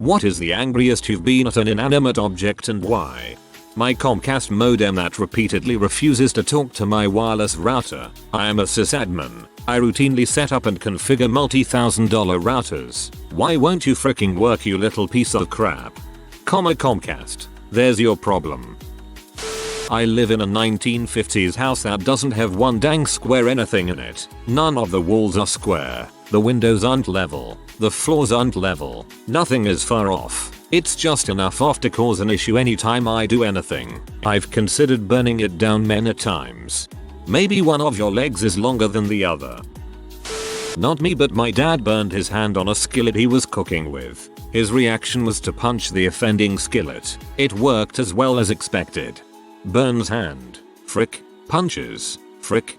What is the angriest you've been at an inanimate object and why? My Comcast modem that repeatedly refuses to talk to my wireless router. I am a sysadmin. I routinely set up and configure multi-$1,000 routers. Why won't you fricking work, you little piece of crap? Comcast. There's your problem. I live in a 1950s house that doesn't have one dang square anything in it. None of the walls are square. The windows aren't level. The floors aren't level. Nothing is far off. It's just enough off to cause an issue anytime I do anything. I've considered burning it down many times. Maybe one of your legs is longer than the other. Not me, but my dad burned his hand on a skillet he was cooking with. His reaction was to punch the offending skillet. It worked as well as expected. Burns hand. Frick. Punches. Frick.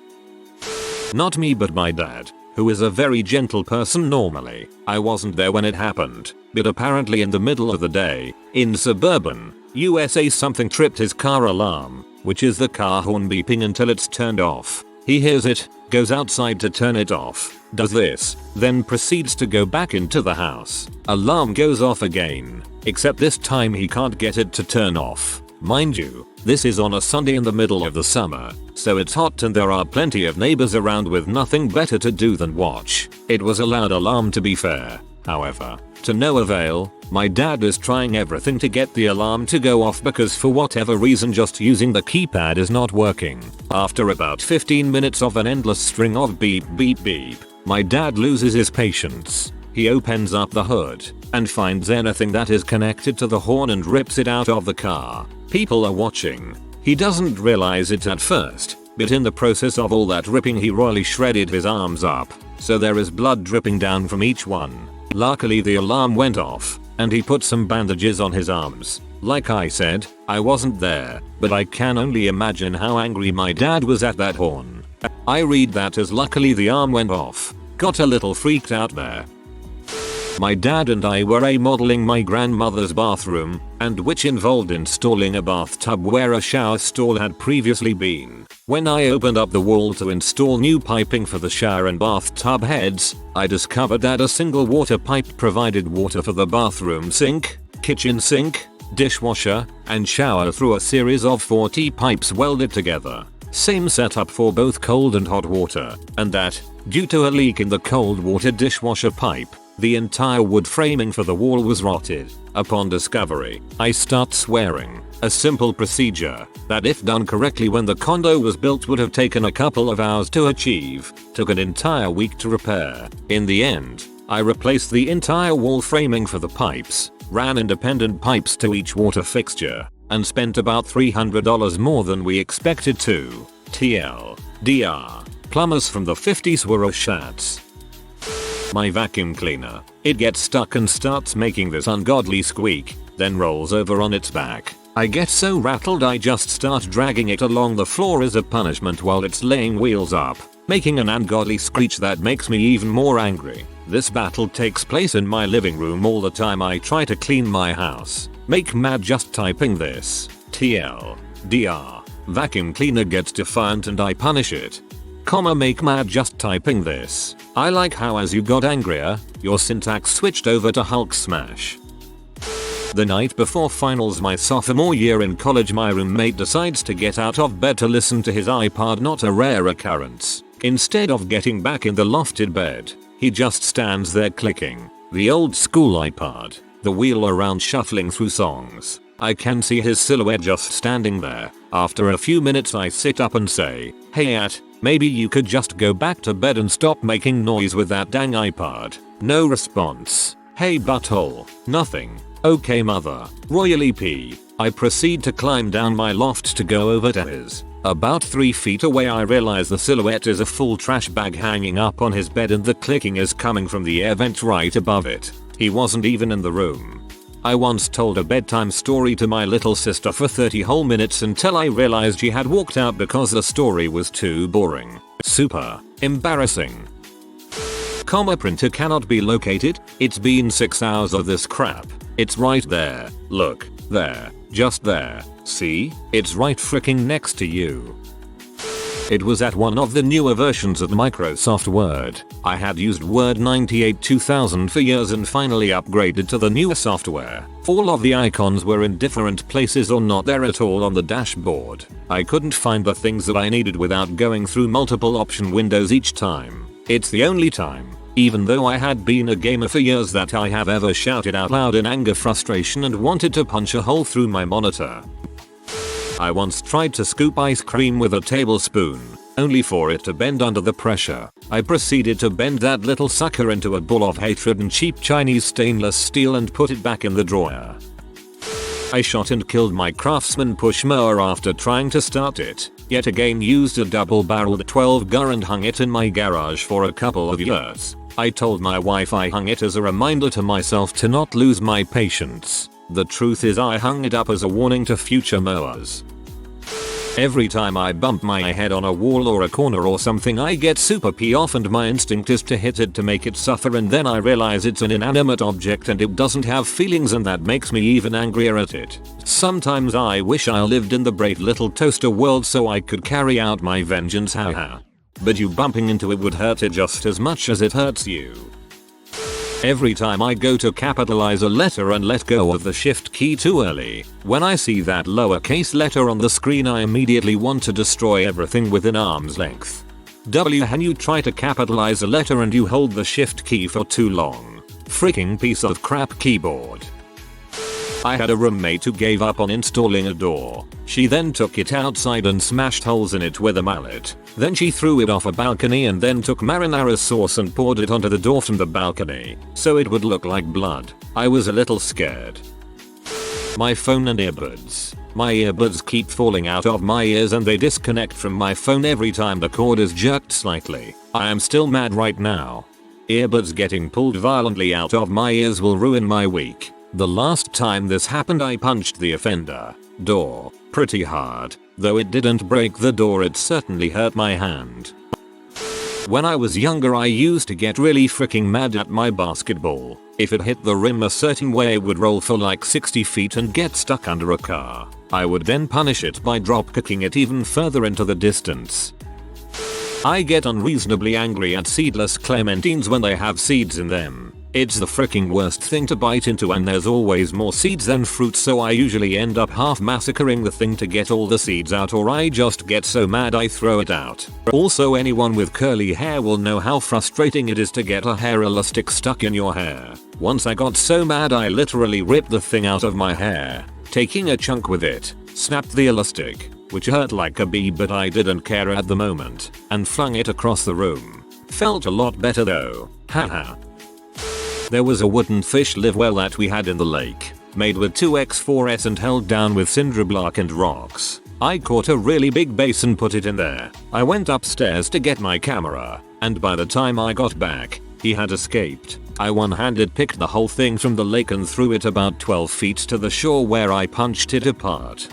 Not me, but my dad, who is a very gentle person normally. I wasn't there when it happened, but apparently in the middle of the day, in suburban USA, something tripped his car alarm, which is the car horn beeping until it's turned off. He hears it, goes outside to turn it off, does this, then proceeds to go back into the house. Alarm goes off again, except this time he can't get it to turn off. Mind you, this is on a Sunday in the middle of the summer, so it's hot and there are plenty of neighbors around with nothing better to do than watch. It was a loud alarm, to be fair. However, to no avail. My dad is trying everything to get the alarm to go off because for whatever reason just using the keypad is not working. After about 15 minutes of an endless string of beep beep beep, my dad loses his patience. He opens up the hood and finds anything that is connected to the horn and rips it out of the car. People are watching. He doesn't realize it at first, but in the process of all that ripping he royally shredded his arms up, so there is blood dripping down from each one. Luckily the alarm went off, and he put some bandages on his arms. Like I said, I wasn't there, but I can only imagine how angry my dad was at that horn. I read that as luckily the arm went off. Got a little freaked out there. My dad and I were remodeling my grandmother's bathroom, and which involved installing a bathtub where a shower stall had previously been. When I opened up the wall to install new piping for the shower and bathtub heads, I discovered that a single water pipe provided water for the bathroom sink, kitchen sink, dishwasher, and shower through a series of 40 pipes welded together. Same setup for both cold and hot water, and that, due to a leak in the cold water dishwasher pipe, the entire wood framing for the wall was rotted. Upon discovery, I start swearing. A simple procedure that if done correctly when the condo was built would have taken a couple of hours to achieve, took an entire week to repair. In the end, I replaced the entire wall framing for the pipes, ran independent pipes to each water fixture, and spent about $300 more than we expected to. TLDR. Plumbers from the 50s were a shats. My vacuum cleaner. It gets stuck and starts making this ungodly squeak, then rolls over on its back. I get so rattled I just start dragging it along the floor as a punishment while it's laying wheels up, making an ungodly screech that makes me even more angry. This battle takes place in my living room all the time I try to clean my house. Make mad just typing this. TLDR. Vacuum cleaner gets defiant and I punish it. Make mad just typing this. I like how as you got angrier, your syntax switched over to Hulk smash. The night before finals my sophomore year in college, my roommate decides to get out of bed to listen to his iPod, not a rare occurrence. Instead of getting back in the lofted bed, he just stands there clicking the old school iPod, the wheel around shuffling through songs. I can see his silhouette just standing there. After a few minutes I sit up and say, "Hey maybe you could just go back to bed and stop making noise with that dang iPod." No response. "Hey butthole." Nothing. "Okay mother." Royally P. I proceed to climb down my loft to go over to his. About 3 feet away I realize the silhouette is a full trash bag hanging up on his bed and the clicking is coming from the air vent right above it. He wasn't even in the room. I once told a bedtime story to my little sister for 30 whole minutes until I realized she had walked out because the story was too boring. Super embarrassing. Printer cannot be located. It's been 6 hours of this crap. It's right there. Look. There. Just there. See? It's right fricking next to you. It was at one of the newer versions of Microsoft Word. I had used Word 98 2000 for years and finally upgraded to the newer software. All of the icons were in different places or not there at all on the dashboard. I couldn't find the things that I needed without going through multiple option windows each time. It's the only time, even though I had been a gamer for years, that I have ever shouted out loud in anger, frustration, and wanted to punch a hole through my monitor. I once tried to scoop ice cream with a tablespoon, only for it to bend under the pressure. I proceeded to bend that little sucker into a ball of hatred and cheap Chinese stainless steel and put it back in the drawer. I shot and killed my Craftsman push mower after trying to start it. Yet again used a double-barreled 12-gur and hung it in my garage for a couple of years. I told my wife I hung it as a reminder to myself to not lose my patience. The truth is I hung it up as a warning to future mowers. Every time I bump my head on a wall or a corner or something, I get super pee off and my instinct is to hit it to make it suffer, and then I realize it's an inanimate object and it doesn't have feelings, and that makes me even angrier at it. Sometimes I wish I lived in the brave little toaster world so I could carry out my vengeance, haha. But you bumping into it would hurt it just as much as it hurts you. Every time I go to capitalize a letter and let go of the shift key too early, when I see that lowercase letter on the screen I immediately want to destroy everything within arm's length. When you try to capitalize a letter and you hold the shift key for too long. Freaking piece of crap keyboard. I had a roommate who gave up on installing a door. She then took it outside and smashed holes in it with a mallet. Then she threw it off a balcony and then took marinara sauce and poured it onto the door from the balcony, so it would look like blood. I was a little scared. My phone and earbuds. My earbuds keep falling out of my ears and they disconnect from my phone every time the cord is jerked slightly. I am still mad right now. Earbuds getting pulled violently out of my ears will ruin my week. The last time this happened I punched the offender door pretty hard. Though it didn't break the door, it certainly hurt my hand. When I was younger I used to get really freaking mad at my basketball. If it hit the rim a certain way it would roll for like 60 feet and get stuck under a car. I would then punish it by drop kicking it even further into the distance. I get unreasonably angry at seedless clementines when they have seeds in them. It's the freaking worst thing to bite into and there's always more seeds than fruit, so I usually end up half massacring the thing to get all the seeds out, or I just get so mad I throw it out. Also, anyone with curly hair will know how frustrating it is to get a hair elastic stuck in your hair. Once I got so mad I literally ripped the thing out of my hair, taking a chunk with it, snapped the elastic, which hurt like a bee but I didn't care at the moment, and flung it across the room. Felt a lot better though, haha. There was a wooden fish live well that we had in the lake, made with 2x4s and held down with cinder block and rocks. I caught a really big bass and put it in there. I went upstairs to get my camera, and by the time I got back, he had escaped. I one-handed picked the whole thing from the lake and threw it about 12 feet to the shore where I punched it apart.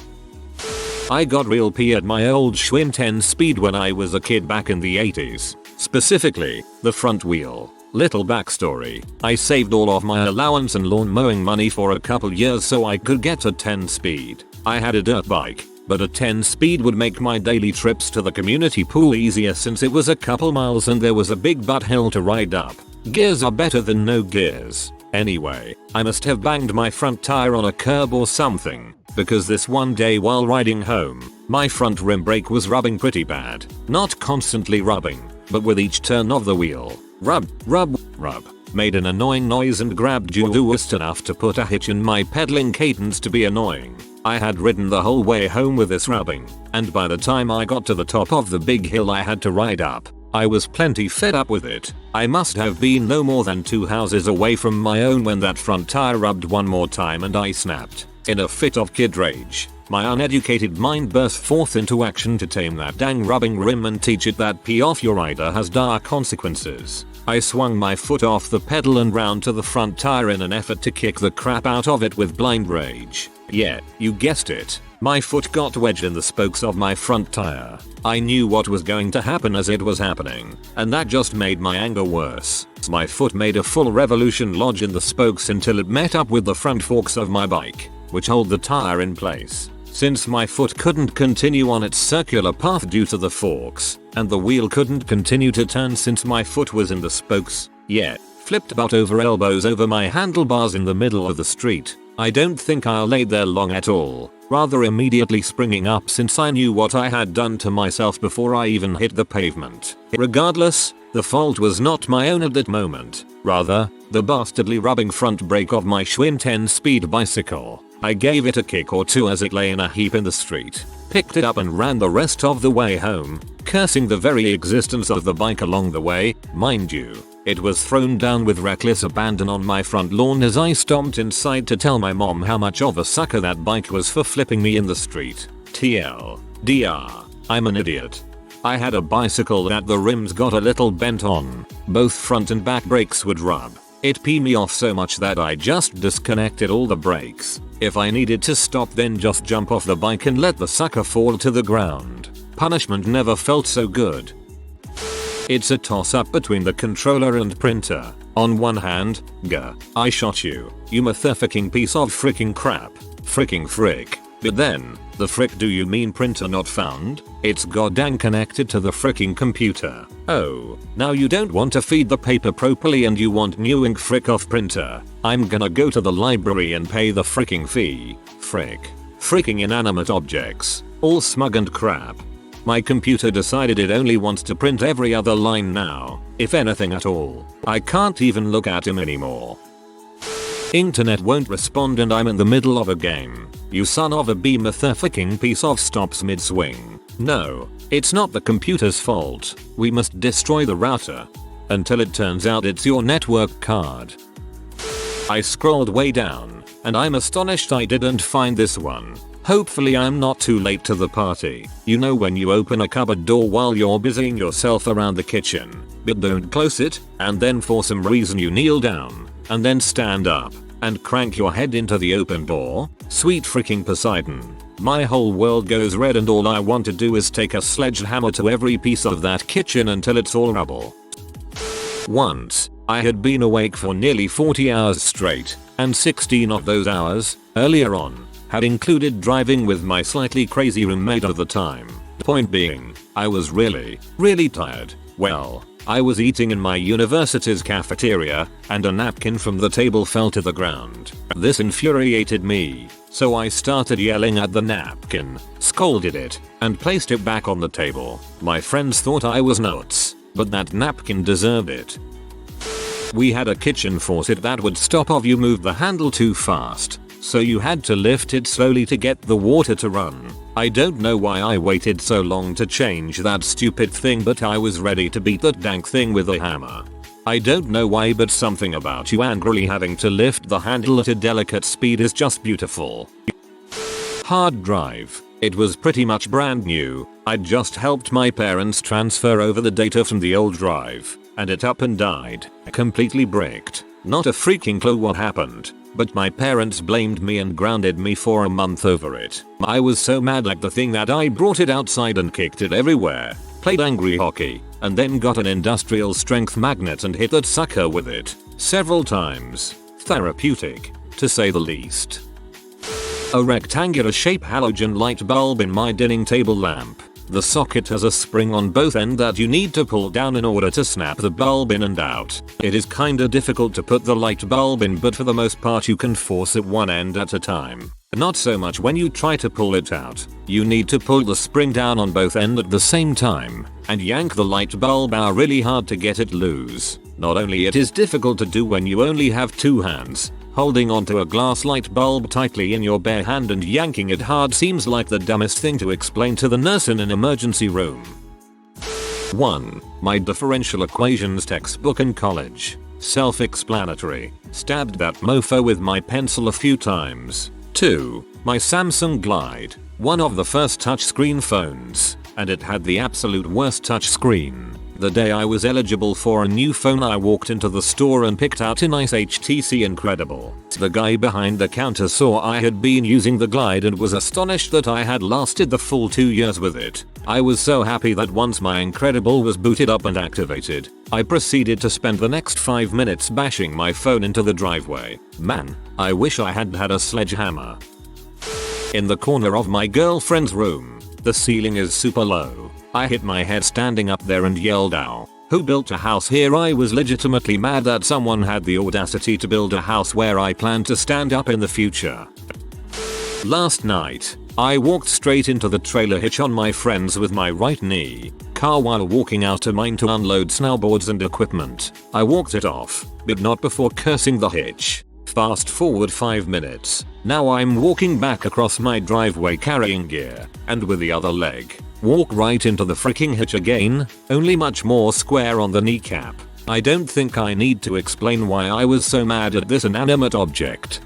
I got real pee at my old Schwinn 10 speed when I was a kid back in the 80s. Specifically, the front wheel. Little backstory, I saved all of my allowance and lawn mowing money for a couple years so I could get a 10 speed. I had a dirt bike, but a 10 speed would make my daily trips to the community pool easier since it was a couple miles and there was a big butt hill to ride up. Gears are better than no gears. Anyway, I must have banged my front tire on a curb or something, because this one day while riding home, my front rim brake was rubbing pretty bad. Not constantly rubbing, but with each turn of the wheel. Rub, rub, rub. Made an annoying noise and grabbed just enough to put a hitch in my pedaling cadence to be annoying. I had ridden the whole way home with this rubbing, and by the time I got to the top of the big hill I had to ride up, I was plenty fed up with it. I must have been no more than 2 houses away from my own when that front tire rubbed one more time and I snapped. In a fit of kid rage, my uneducated mind burst forth into action to tame that dang rubbing rim and teach it that pee off your rider has dire consequences. I swung my foot off the pedal and round to the front tire in an effort to kick the crap out of it with blind rage. Yeah, you guessed it. My foot got wedged in the spokes of my front tire. I knew what was going to happen as it was happening, and that just made my anger worse. My foot made a full revolution lodge in the spokes until it met up with the front forks of my bike, which hold the tire in place. Since my foot couldn't continue on its circular path due to the forks, and the wheel couldn't continue to turn since my foot was in the spokes, yet flipped butt over elbows over my handlebars in the middle of the street. I don't think I laid there long at all, rather immediately springing up since I knew what I had done to myself before I even hit the pavement. Regardless, the fault was not my own at that moment, rather, the bastardly rubbing front brake of my Schwinn 10-speed bicycle. I gave it a kick or two as it lay in a heap in the street, picked it up and ran the rest of the way home, cursing the very existence of the bike along the way. Mind you, it was thrown down with reckless abandon on my front lawn as I stomped inside to tell my mom how much of a sucker that bike was for flipping me in the street. TLDR, I'm an idiot. I had a bicycle that the rims got a little bent on, both front and back brakes would rub. It peed me off so much that I just disconnected all the brakes. If I needed to stop, then just jump off the bike and let the sucker fall to the ground. Punishment never felt so good. It's a toss-up between the controller and printer. On one hand, I shot you, you motherfucking piece of freaking crap. Freaking frick. But then, the frick do you mean printer not found? It's goddamn connected to the fricking computer. Oh, now you don't want to feed the paper properly and you want new ink, frick off printer. I'm gonna go to the library and pay the fricking fee. Frick. Freaking inanimate objects. All smug and crap. My computer decided it only wants to print every other line now, if anything at all. I can't even look at him anymore. Internet won't respond and I'm in the middle of a game. You son of a motherfucking piece of stops mid-swing. No, it's not the computer's fault. We must destroy the router. Until it turns out it's your network card. I scrolled way down, and I'm astonished I didn't find this one. Hopefully I'm not too late to the party. You know when you open a cupboard door while you're busying yourself around the kitchen, but don't close it, and then for some reason you kneel down, and then stand up, and crank your head into the open door? Sweet freaking Poseidon. My whole world goes red and all I want to do is take a sledgehammer to every piece of that kitchen until it's all rubble. Once, I had been awake for nearly 40 hours straight, and 16 of those hours, earlier on, had included driving with my slightly crazy roommate at the time. Point being, I was really tired. Well, I was eating in my university's cafeteria, and a napkin from the table fell to the ground. This infuriated me, so I started yelling at the napkin, scolded it, and placed it back on the table. My friends thought I was nuts, but that napkin deserved it. We had a kitchen faucet that would stop if you moved the handle too fast, so you had to lift it slowly to get the water to run. I don't know why I waited so long to change that stupid thing, but I was ready to beat that dank thing with a hammer. I don't know why, but something about you angrily having to lift the handle at a delicate speed is just beautiful. Hard drive. It was pretty much brand new. I'd just helped my parents transfer over the data from the old drive, and it up and died. Completely bricked. Not a freaking clue what happened, but my parents blamed me and grounded me for a month over it. I was so mad at the thing that I brought it outside and kicked it everywhere, played angry hockey, and then got an industrial strength magnet and hit that sucker with it several times. Therapeutic, to say the least. A rectangular shape halogen light bulb in my dining table lamp. The socket has a spring on both ends that you need to pull down in order to snap the bulb in and out. It is kinda difficult to put the light bulb in, but for the most part you can force it one end at a time. Not so much when you try to pull it out. You need to pull the spring down on both ends at the same time, and yank the light bulb out really hard to get it loose. Not only it is difficult to do when you only have two hands, holding onto a glass light bulb tightly in your bare hand and yanking it hard seems like the dumbest thing to explain to the nurse in an emergency room. 1. My differential equations textbook in college. Self-explanatory. Stabbed that mofo with my pencil a few times. 2. My Samsung Glide. One of the first touchscreen phones, and it had the absolute worst touchscreen. The day I was eligible for a new phone, I walked into the store and picked out a nice HTC Incredible. The guy behind the counter saw I had been using the Glide and was astonished that I had lasted the full 2 years with it. I was so happy that once my Incredible was booted up and activated, I proceeded to spend the next 5 minutes bashing my phone into the driveway. Man, I wish I had had a sledgehammer. In the corner of my girlfriend's room, the ceiling is super low. I hit my head standing up there and yelled, "Ow. Who built a house here?" I was legitimately mad that someone had the audacity to build a house where I plan to stand up in the future. Last night, I walked straight into the trailer hitch on my friends with my right knee car while walking out to mine to unload snowboards and equipment. I walked it off, but not before cursing the hitch. Fast forward 5 minutes. Now I'm walking back across my driveway carrying gear, and with the other leg, walk right into the freaking hitch again, only much more square on the kneecap. I don't think I need to explain why I was so mad at this inanimate object.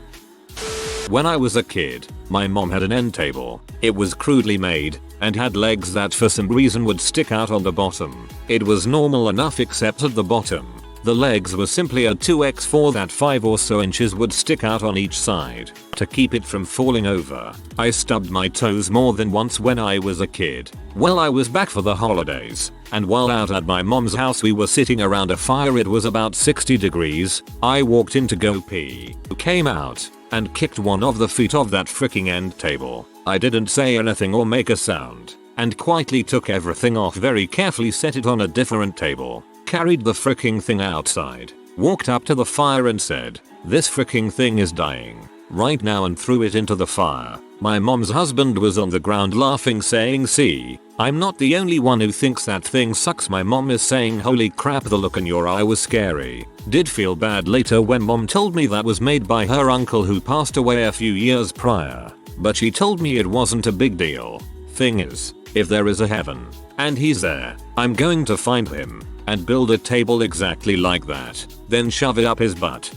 When I was a kid, my mom had an end table. It was crudely made, and had legs that for some reason would stick out on the bottom. It was normal enough except at the bottom. The legs were simply a 2x4 that 5 or so inches would stick out on each side. To keep it from falling over, I stubbed my toes more than once when I was a kid. Well, I was back for the holidays, and while out at my mom's house we were sitting around a fire. It was about 60 degrees. I walked in to go pee, came out, and kicked one of the feet of that freaking end table. I didn't say anything or make a sound, and quietly took everything off, very carefully set it on a different table, carried the freaking thing outside, walked up to the fire and said, "This freaking thing is dying right now," and threw it into the fire. My mom's husband was on the ground laughing, saying, "See, I'm not the only one who thinks that thing sucks." My mom is saying, "Holy crap, the look in your eye was scary." Did feel bad later when mom told me that was made by her uncle who passed away a few years prior, but she told me it wasn't a big deal. Thing is, if there is a heaven, and he's there, I'm going to find him, and build a table exactly like that, then shove it up his butt.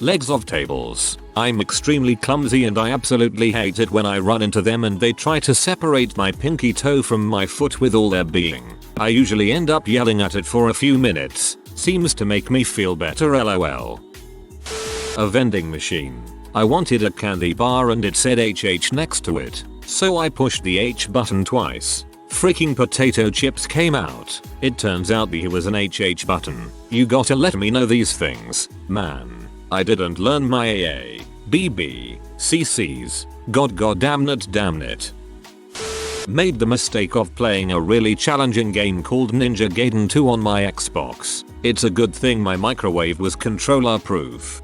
Legs of tables. I'm extremely clumsy and I absolutely hate it when I run into them and they try to separate my pinky toe from my foot with all their being. I usually end up yelling at it for a few minutes. Seems to make me feel better, lol. A vending machine. I wanted a candy bar and it said HH next to it, so I pushed the H button twice. Freaking potato chips came out. It turns out it was an HH button. You gotta let me know these things, man. I didn't learn my AA, BB, CCs. God damn it. Made the mistake of playing a really challenging game called Ninja Gaiden 2 on my Xbox. It's a good thing my microwave was controller proof.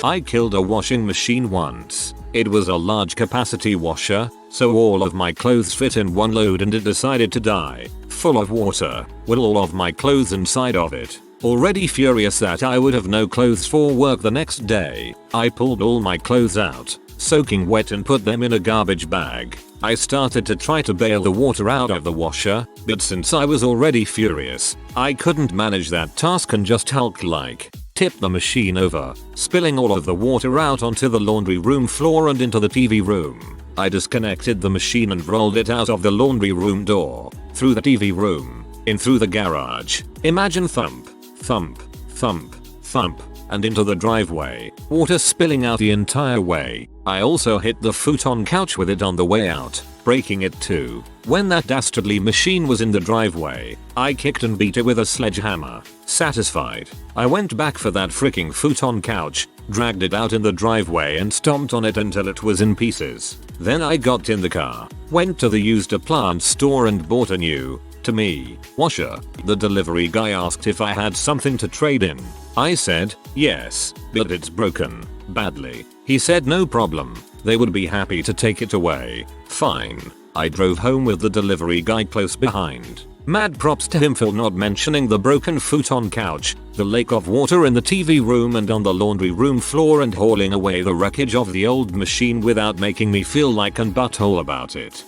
I killed a washing machine once. It was a large capacity washer, so all of my clothes fit in one load and it decided to die, full of water, with all of my clothes inside of it. Already furious that I would have no clothes for work the next day, I pulled all my clothes out, soaking wet, and put them in a garbage bag. I started to try to bail the water out of the washer, but since I was already furious, I couldn't manage that task and just Hulk-like tipped the machine over, spilling all of the water out onto the laundry room floor and into the TV room. I disconnected the machine and rolled it out of the laundry room door, through the TV room, in through the garage. Imagine thump, thump, thump, thump, and into the driveway, water spilling out the entire way. I also hit the futon couch with it on the way out, breaking it too. When that dastardly machine was in the driveway, I kicked and beat it with a sledgehammer. Satisfied, I went back for that freaking futon couch, dragged it out in the driveway and stomped on it until it was in pieces. Then I got in the car, went to the used appliance store and bought a new, to me, washer. The delivery guy asked if I had something to trade in. I said, yes, but it's broken badly. He said no problem, they would be happy to take it away. Fine. I drove home with the delivery guy close behind. Mad props to him for not mentioning the broken futon couch, the lake of water in the TV room and on the laundry room floor, and hauling away the wreckage of the old machine without making me feel like an butthole about it.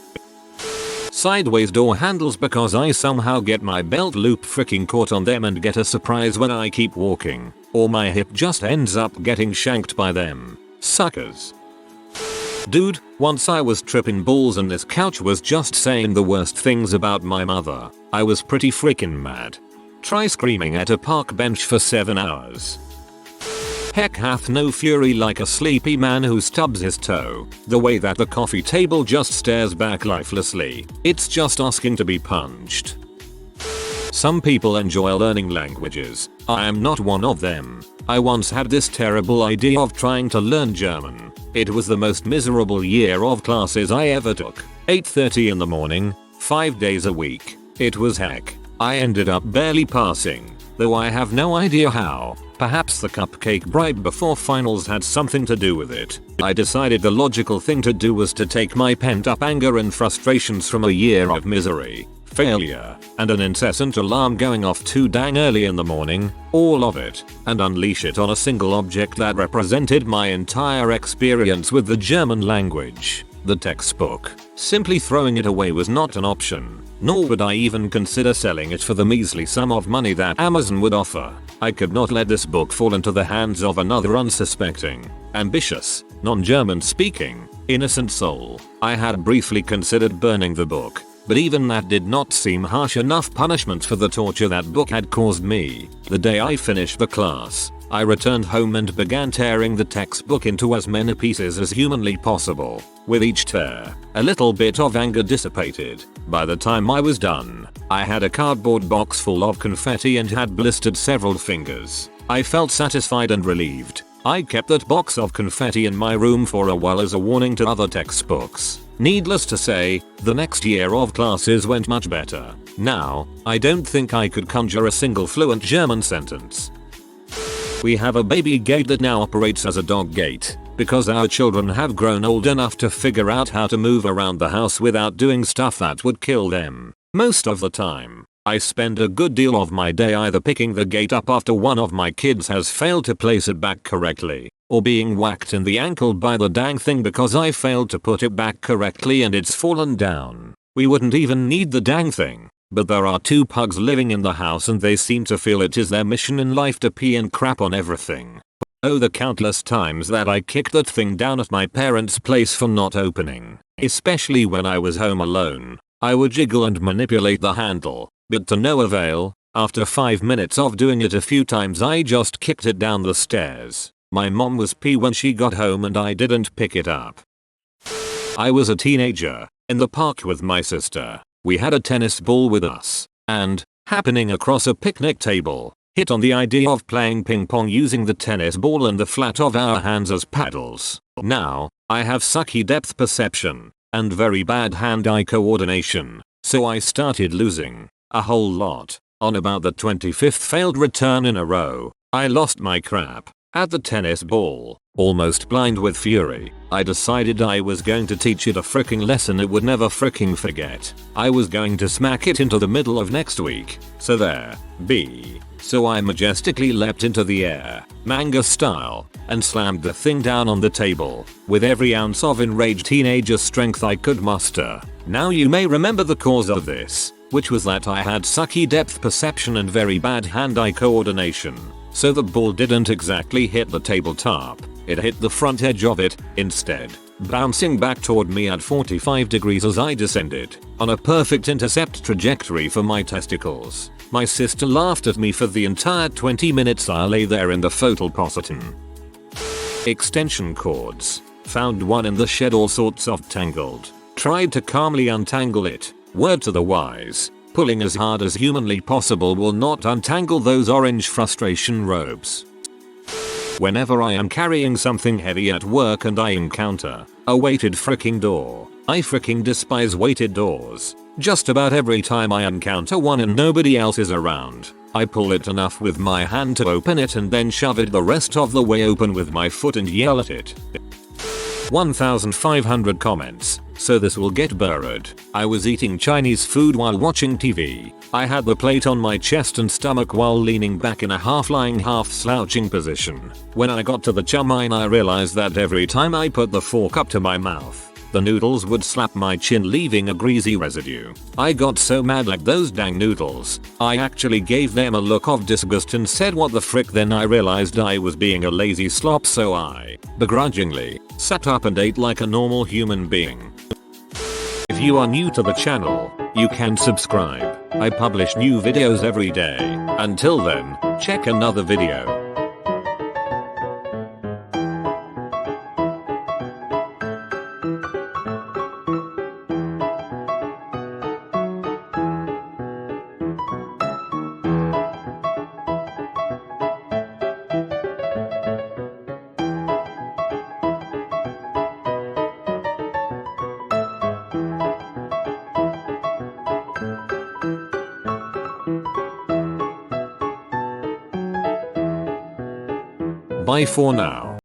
Sideways door handles, because I somehow get my belt loop freaking caught on them and get a surprise when I keep walking, or my hip just ends up getting shanked by them. Suckers. Dude, once I was tripping balls and this couch was just saying the worst things about my mother. I was pretty freaking mad. Try screaming at a park bench for 7 hours. Heck hath no fury like a sleepy man who stubs his toe. The way that the coffee table just stares back lifelessly. It's just asking to be punched. Some people enjoy learning languages. I am not one of them. I once had this terrible idea of trying to learn German. It was the most miserable year of classes I ever took. 8:30 in the morning, 5 days a week. It was heck. I ended up barely passing, though I have no idea how. Perhaps the cupcake bribe before finals had something to do with it. I decided the logical thing to do was to take my pent-up anger and frustrations from a year of misery, failure, and an incessant alarm going off too dang early in the morning, all of it, and unleash it on a single object that represented my entire experience with the German language, the textbook. Simply throwing it away was not an option, nor would I even consider selling it for the measly sum of money that Amazon would offer. I could not let this book fall into the hands of another unsuspecting, ambitious, non-German speaking, innocent soul. I had briefly considered burning the book, but even that did not seem harsh enough punishment for the torture that book had caused me. The day I finished the class, I returned home and began tearing the textbook into as many pieces as humanly possible. With each tear, a little bit of anger dissipated. By the time I was done, I had a cardboard box full of confetti and had blistered several fingers. I felt satisfied and relieved. I kept that box of confetti in my room for a while as a warning to other textbooks. Needless to say, the next year of classes went much better. Now, I don't think I could conjure a single fluent German sentence. We have a baby gate that now operates as a dog gate, because our children have grown old enough to figure out how to move around the house without doing stuff that would kill them. Most of the time, I spend a good deal of my day either picking the gate up after one of my kids has failed to place it back correctly, or being whacked in the ankle by the dang thing because I failed to put it back correctly and it's fallen down. We wouldn't even need the dang thing, but there are 2 pugs living in the house and they seem to feel it is their mission in life to pee and crap on everything. Oh, the countless times that I kicked that thing down at my parents' place for not opening. Especially when I was home alone. I would jiggle and manipulate the handle, but to no avail. After 5 minutes of doing it a few times I just kicked it down the stairs. My mom was pee when she got home and I didn't pick it up. I was a teenager, in the park with my sister. We had a tennis ball with us, and, happening across a picnic table, hit on the idea of playing ping pong using the tennis ball and the flat of our hands as paddles. Now, I have sucky depth perception, and very bad hand-eye coordination, so I started losing, a whole lot. On about the 25th failed return in a row, I lost my crap at the tennis ball. Almost blind with fury, I decided I was going to teach it a fricking lesson it would never fricking forget. I was going to smack it into the middle of next week. So there, be. So I majestically leapt into the air, manga style, and slammed the thing down on the table, with every ounce of enraged teenager strength I could muster. Now you may remember the cause of this, which was that I had sucky depth perception and very bad hand-eye coordination. So the ball didn't exactly hit the tabletop, it hit the front edge of it, instead, bouncing back toward me at 45 degrees as I descended, on a perfect intercept trajectory for my testicles. My sister laughed at me for the entire 20 minutes I lay there in the fetal position. Extension cords. Found one in the shed, all sorts of Tangled. Tried to calmly untangle it. Word to the wise. Pulling as hard as humanly possible will not untangle those orange frustration robes. Whenever I am carrying something heavy at work and I encounter a weighted fricking door, I fricking despise weighted doors. Just about every time I encounter one and nobody else is around, I pull it enough with my hand to open it and then shove it the rest of the way open with my foot and yell at it. 1,500 comments, so this will get buried. I was eating Chinese food while watching TV. I had the plate on my chest and stomach while leaning back in a half-lying half-slouching position. When I got to the chow mein I realized that every time I put the fork up to my mouth, the noodles would slap my chin leaving a greasy residue. I got so mad at those dang noodles, I actually gave them a look of disgust and said what the frick. Then I realized I was being a lazy slop, so I, begrudgingly, sat up and ate like a normal human being. If you are new to the channel, you can subscribe. I publish new videos every day. Until then, check another video. Bye for now.